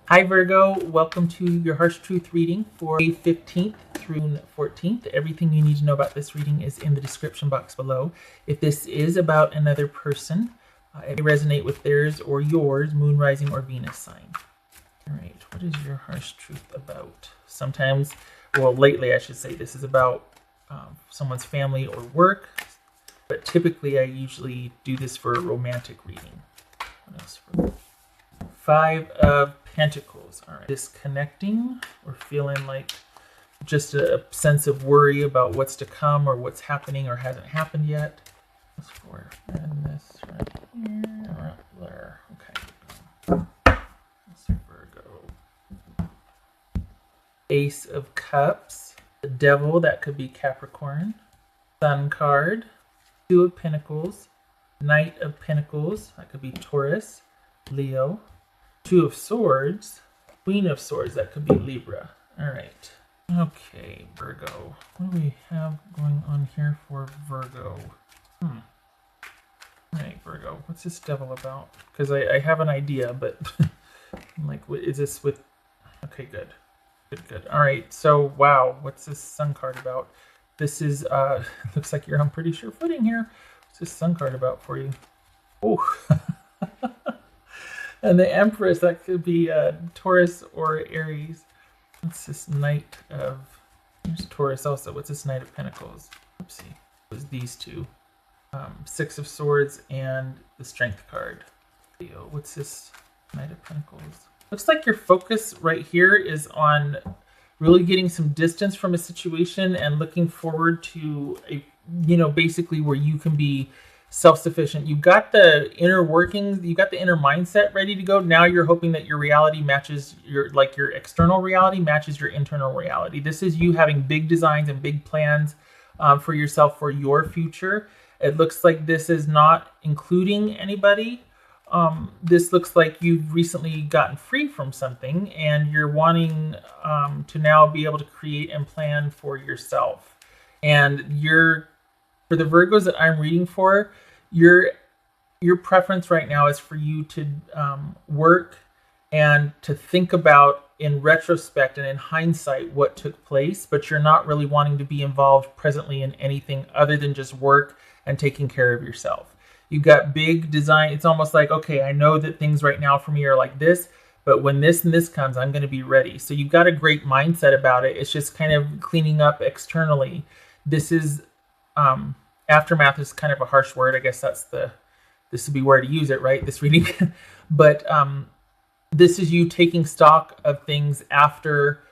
Hi Virgo, welcome to your Harsh Truth reading for May 15th through 14th. Everything you need to know about this reading is in the description box below. If this is about another person, it may resonate with theirs or yours, moon, rising, or Venus sign. All right, what is your Harsh Truth about? Sometimes, well, lately I should say, this is about someone's family or work, but typically I usually do this for a romantic reading. What else? Five of Pentacles. All right. Disconnecting or feeling like just a sense of worry about what's to come or what's happening or hasn't happened yet. That's four. And this right here. Right there. Okay. That's Virgo. Ace of Cups. The Devil, that could be Capricorn. Sun card. Two of Pentacles. Knight of Pentacles, that could be Taurus. Leo. Two of Swords, Queen of Swords, that could be Libra. All right. Okay, Virgo. What do we have going on here for Virgo? All right, Virgo. What's this devil about? Because I have an idea, but I'm like, what is this with? Okay, good. Good. All right. So, wow. What's this Sun card about? This is, looks like you're on pretty sure footing here. What's this Sun card about for you? Oh. And the Empress, that could be Taurus or Aries. What's this Knight of... Here's Taurus also. What's this Knight of Pentacles? Oopsie. It was these two. Six of Swords and the Strength card. Leo, what's this Knight of Pentacles? Looks like your focus right here is on really getting some distance from a situation and looking forward to, basically where you can be self-sufficient. You've got the inner workings, you've got the inner mindset ready to go. Now you're hoping that your reality matches your external reality matches your internal reality. This is you having big designs and big plans for yourself for your future. It looks like this is not including anybody. This looks like you've recently gotten free from something and you're wanting to now be able to create and plan for yourself. And for the Virgos that I'm reading for, your preference right now is for you to work and to think about in retrospect and in hindsight what took place, but you're not really wanting to be involved presently in anything other than just work and taking care of yourself. You've got big design. It's almost like, okay, I know that things right now for me are like this, but when this and this comes, I'm going to be ready. So you've got a great mindset about it. It's just kind of cleaning up externally. This is... aftermath is kind of a harsh word. I guess this would be where to use it, right? This reading. But this is you taking stock of things after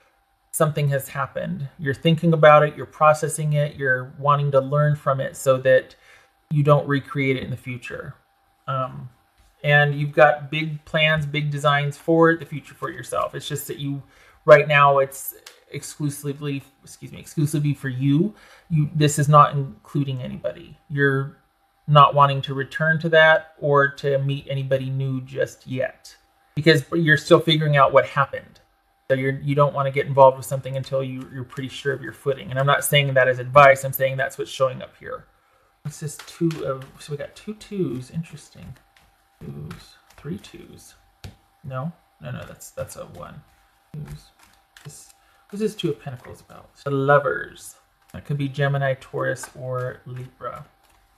something has happened. You're thinking about it, you're processing it, you're wanting to learn from it so that you don't recreate it in the future. And you've got big plans, big designs for the future for yourself. It's just that right now it's exclusively for you. This is not including anybody. You're not wanting to return to that or to meet anybody new just yet because you're still figuring out what happened. So you don't want to get involved with something until you're pretty sure of your footing. And I'm not saying that as advice. I'm saying that's what's showing up here. What's this so we got two twos. Interesting. Three twos. No, that's a one. Twos. What's this Two of Pentacles about? The Lovers. That could be Gemini, Taurus, or Libra.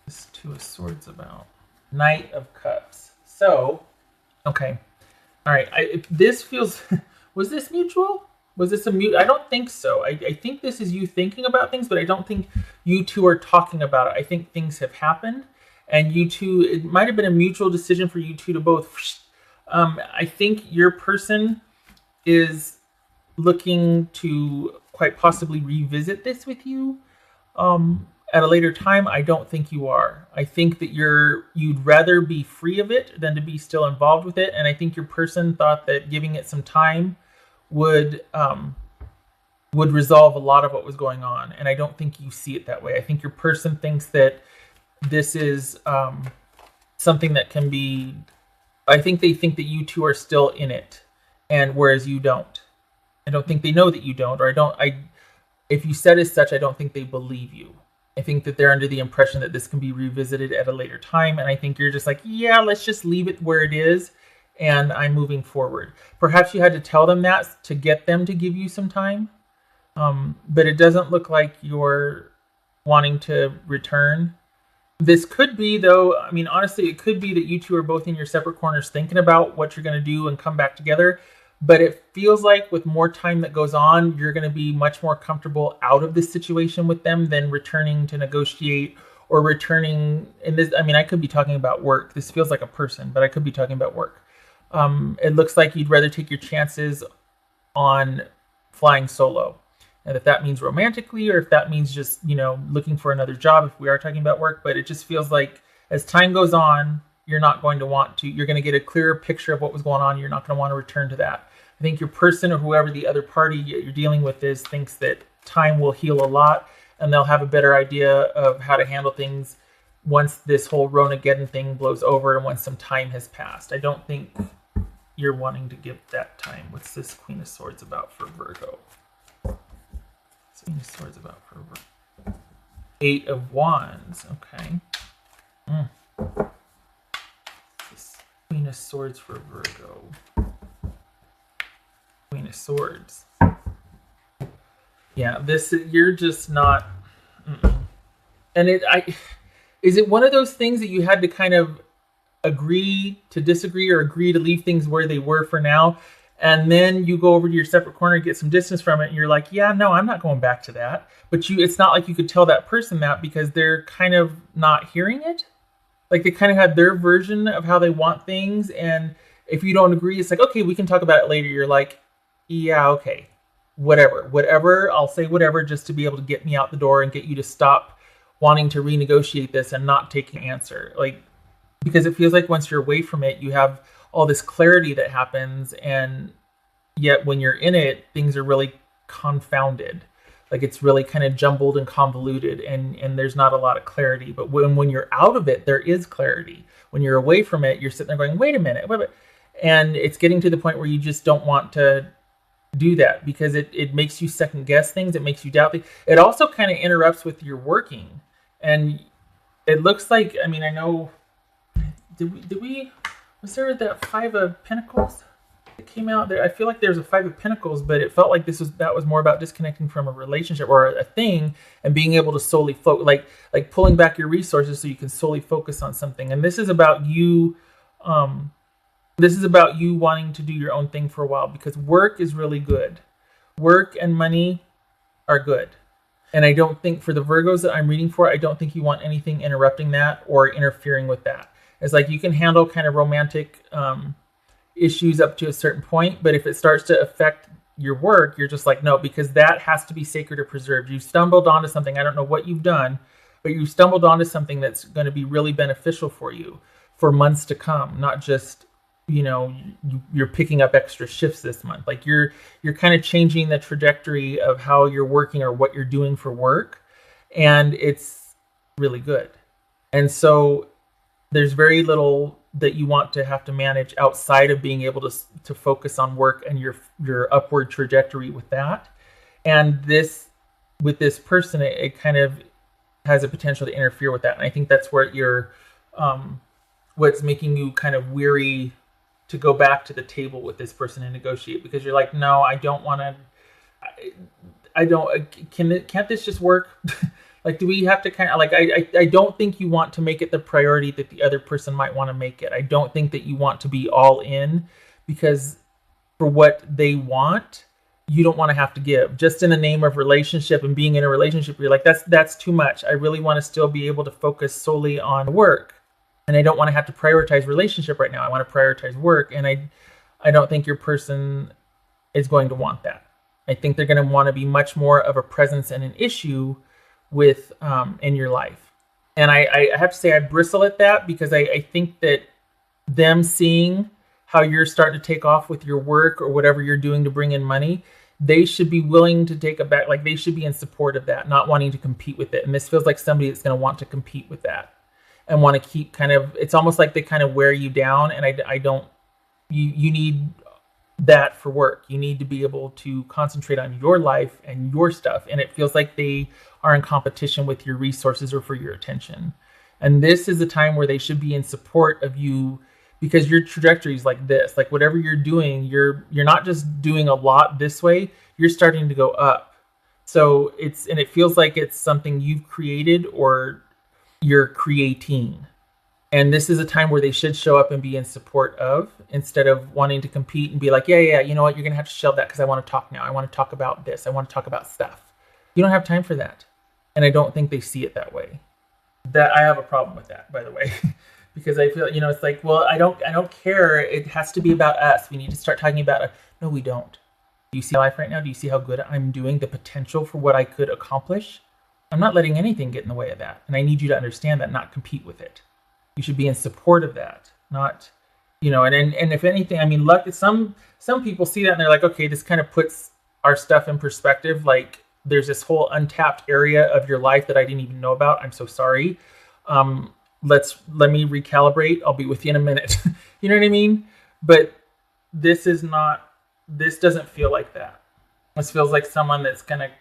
This Two of Swords about. Knight of Cups. So, okay. All right. This feels... Was this mutual? Was this a mute? I don't think so. I think this is you thinking about things, but I don't think you two are talking about it. I think things have happened. And you two... It might have been a mutual decision for you two to both... I think your person is... looking to quite possibly revisit this with you at a later time. I don't think you are. I think that you'd rather be free of it than to be still involved with it. And I think your person thought that giving it some time would resolve a lot of what was going on. And I don't think you see it that way. I think your person thinks that this is something that can be... I think they think that you two are still in it, and whereas you don't. I don't think they know that you don't, or if you said as such, I don't think they believe you. I think that they're under the impression that this can be revisited at a later time. And I think you're just like, yeah, let's just leave it where it is and I'm moving forward. Perhaps you had to tell them that to get them to give you some time, but it doesn't look like you're wanting to return. This could be, though, I mean, honestly, it could be that you two are both in your separate corners thinking about what you're going to do and come back together. But it feels like with more time that goes on, you're going to be much more comfortable out of this situation with them than returning to negotiate or returning in this. I mean, I could be talking about work. This feels like a person, but I could be talking about work. It looks like you'd rather take your chances on flying solo. And if that means romantically, or if that means just, looking for another job, if we are talking about work, but it just feels like as time goes on, you're not going to want to, you're going to get a clearer picture of what was going on. You're not going to want to return to that. I think your person or whoever the other party you're dealing with is thinks that time will heal a lot and they'll have a better idea of how to handle things once this whole Ronageddon thing blows over and once some time has passed. I don't think you're wanting to give that time. What's this Queen of Swords about for Virgo? Queen of Swords about for Virgo. 8 of Wands. Okay. This Queen of Swords for Virgo. Queen of Swords. Yeah, you're just not. And is it one of those things that you had to kind of agree to disagree or agree to leave things where they were for now? And then you go over to your separate corner and get some distance from it. And you're like, yeah, no, I'm not going back to that. But it's not like you could tell that person that because they're kind of not hearing it. Like they kind of have their version of how they want things. And if you don't agree, it's like, okay, we can talk about it later. You're like, yeah, okay, whatever. I'll say whatever just to be able to get me out the door and get you to stop wanting to renegotiate this and not take an answer. Like, because it feels like once you're away from it, you have all this clarity that happens, and yet when you're in it, things are really confounded. Like it's really kind of jumbled and convoluted, and there's not a lot of clarity. But when you're out of it, there is clarity. When you're away from it, you're sitting there going, wait a minute. And it's getting to the point where you just don't want to do that because it makes you second guess things. It makes you doubt things. It also kind of interrupts with your working. And it looks like, I mean, I know, did we was there that 5 of Pentacles that came out there? I feel like there's a 5 of Pentacles, but it felt like that was more about disconnecting from a relationship or a thing and being able to solely focus, like pulling back your resources so you can solely focus on something. And this is about you. This is about you wanting to do your own thing for a while because work is really good. Work and money are good. And I don't think for the Virgos that I'm reading for, I don't think you want anything interrupting that or interfering with that. It's like you can handle kind of romantic issues up to a certain point, but if it starts to affect your work, you're just like, no, because that has to be sacred or preserved. You stumbled onto something, I don't know what you've done, but you stumbled onto something that's going to be really beneficial for you for months to come, not just, you're picking up extra shifts this month. Like you're kind of changing the trajectory of how you're working or what you're doing for work, and it's really good. And so there's very little that you want to have to manage outside of being able to focus on work and your upward trajectory with that. And with this person, it kind of has a potential to interfere with that. And I think that's where what's making you kind of weary to go back to the table with this person and negotiate, because you're like, no, I don't want to, can't this just work? Like, do we have to kind of like, I don't think you want to make it the priority that the other person might want to make it. I don't think that you want to be all in, because for what they want, you don't want to have to give just in the name of relationship and being in a relationship. You're like, that's too much. I really want to still be able to focus solely on work. And I don't want to have to prioritize relationship right now. I want to prioritize work. And I don't think your person is going to want that. I think they're going to want to be much more of a presence and an issue with in your life. And I have to say I bristle at that, because I think that them seeing how you're starting to take off with your work or whatever you're doing to bring in money, they should be willing to take it back. Like they should be in support of that, not wanting to compete with it. And this feels like somebody that's going to want to compete with that and want to keep kind of, it's almost like they kind of wear you down. And I don't, you need that for work. You need to be able to concentrate on your life and your stuff. And it feels like they are in competition with your resources or for your attention. And this is a time where they should be in support of you because your trajectory is like this. Like whatever you're doing, you're not just doing a lot this way, you're starting to go up. So it feels like it's something you've created or you're creating. And this is a time where they should show up and be in support of, instead of wanting to compete and be like, yeah, you know what, you're going to have to shelve that because I want to talk now. I want to talk about this. I want to talk about stuff. You don't have time for that. And I don't think they see it that way. That I have a problem with that, by the way, because I feel, it's like, well, I don't care. It has to be about us. We need to start talking about it. No, we don't. Do you see my life right now? Do you see how good I'm doing? The potential for what I could accomplish? I'm not letting anything get in the way of that. And I need you to understand that, not compete with it. You should be in support of that, not, and if anything, I mean, luck. Some people see that and they're like, okay, this kind of puts our stuff in perspective. Like there's this whole untapped area of your life that I didn't even know about. I'm so sorry. Let me recalibrate. I'll be with you in a minute. You know what I mean? But this doesn't feel like that. This feels like someone that's going to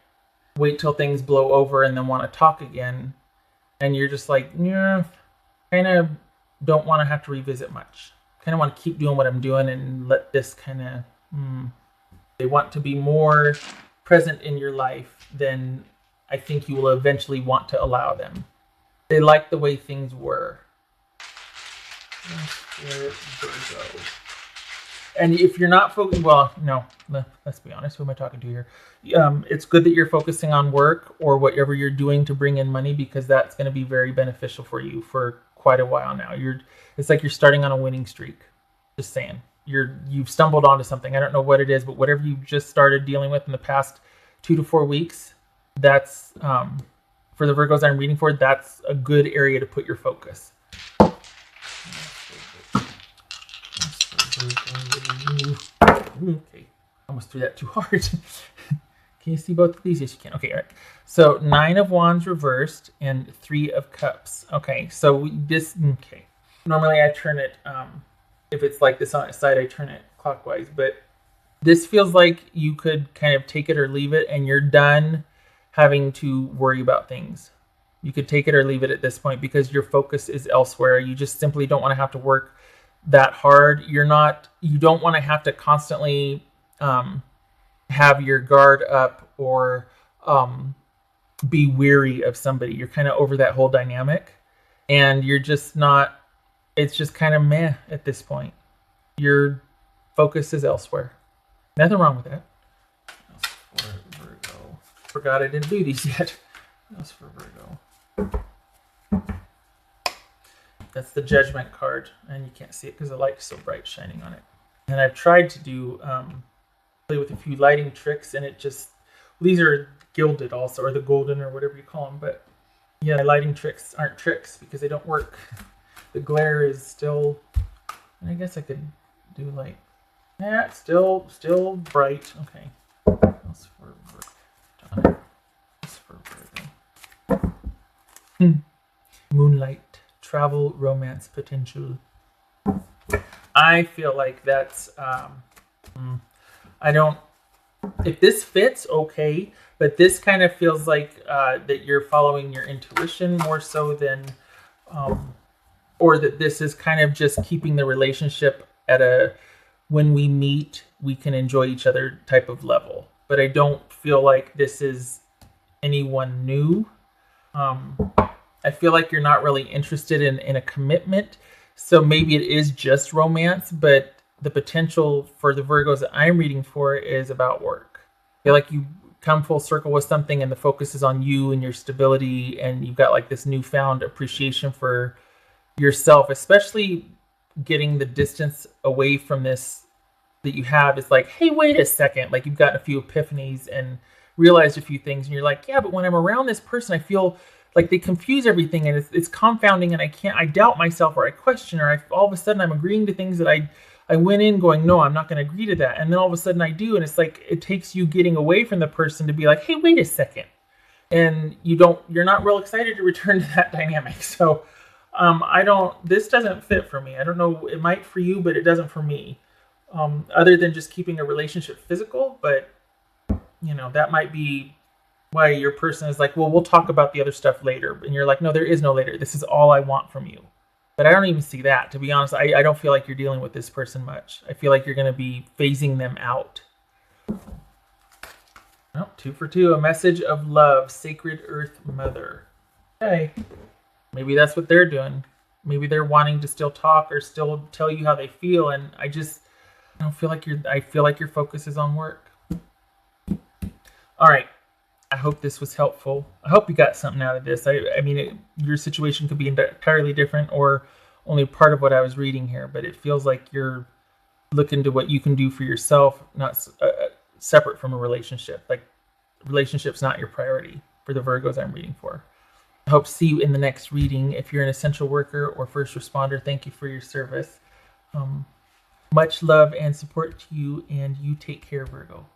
wait till things blow over and then want to talk again. And you're just like, yeah, kind of don't want to have to revisit much. Kind of want to keep doing what I'm doing and let this kind of, they want to be more present in your life than I think you will eventually want to allow them. They like the way things were. Virgo. And if you're not focused, well, no, let's be honest. Who am I talking to here? It's good that you're focusing on work or whatever you're doing to bring in money, because that's going to be very beneficial for you for quite a while now. It's like you're starting on a winning streak. Just saying. You've stumbled onto something. I don't know what it is, but whatever you've just started dealing with in the past 2 to 4 weeks, that's for the Virgos I'm reading for, that's a good area to put your focus. Okay, almost threw that too hard. Can you see both of these? Yes, you can. Okay, all right. So 9 of Wands reversed and 3 of Cups. Okay, so okay. Normally I turn it, if it's like this on its side, I turn it clockwise. But this feels like you could kind of take it or leave it, and you're done having to worry about things. You could take it or leave it at this point because your focus is elsewhere. You just simply don't want to have to work that hard. You don't want to have to constantly have your guard up or be weary of somebody. You're kind of over that whole dynamic, and you're just not, it's just kind of meh at this point. Your focus is elsewhere. Nothing wrong with that. Else for Virgo. Forgot I didn't do these yet. Else for Virgo. That's the Judgment card, and you can't see it because the light's so bright shining on it. And I've tried to do play with a few lighting tricks, and it just, these are gilded also, or the golden, or whatever you call them. But yeah, lighting tricks aren't tricks because they don't work. The glare is still, and I guess I could do like, yeah, it's still bright. Okay. Else for Virgo. Else for Virgo. Moonlight. Travel, romance, potential. I feel like that's, if this fits, okay, but this kind of feels like that you're following your intuition more so than, or that this is kind of just keeping the relationship at a, when we meet, we can enjoy each other type of level. But I don't feel like this is anyone new. I feel like you're not really interested in a commitment. So maybe it is just romance, but the potential for the Virgos that I'm reading for is about work. I feel like you come full circle with something and the focus is on you and your stability, and you've got like this newfound appreciation for yourself, especially getting the distance away from this that you have. It's like, hey, wait a second. Like you've gotten a few epiphanies and realized a few things, and you're like, yeah, but when I'm around this person, I feel like they confuse everything, and it's confounding, and I doubt myself, or I question, or all of a sudden I'm agreeing to things that I went in going, no, I'm not going to agree to that. And then all of a sudden I do. And it's like, it takes you getting away from the person to be like, hey, wait a second. And you're not real excited to return to that dynamic. So this doesn't fit for me. I don't know, it might for you, but it doesn't for me. Other than just keeping a relationship physical, but that might be why your person is like, well, we'll talk about the other stuff later. And you're like, no, there is no later. This is all I want from you. But I don't even see that, to be honest. I don't feel like you're dealing with this person much. I feel like you're going to be phasing them out. Oh, 2 for 2. A message of love, Sacred Earth Mother. Okay. Maybe that's what they're doing. Maybe they're wanting to still talk or still tell you how they feel. And I don't feel like I feel like your focus is on work. All right. I hope this was helpful. I hope you got something out of this. I mean, your situation could be entirely different or only part of what I was reading here, but it feels like you're looking to what you can do for yourself, not separate from a relationship. Like, relationship's not your priority for the Virgos I'm reading for. I hope to see you in the next reading. If you're an essential worker or first responder, thank you for your service. Much love and support to you, and you take care, Virgo.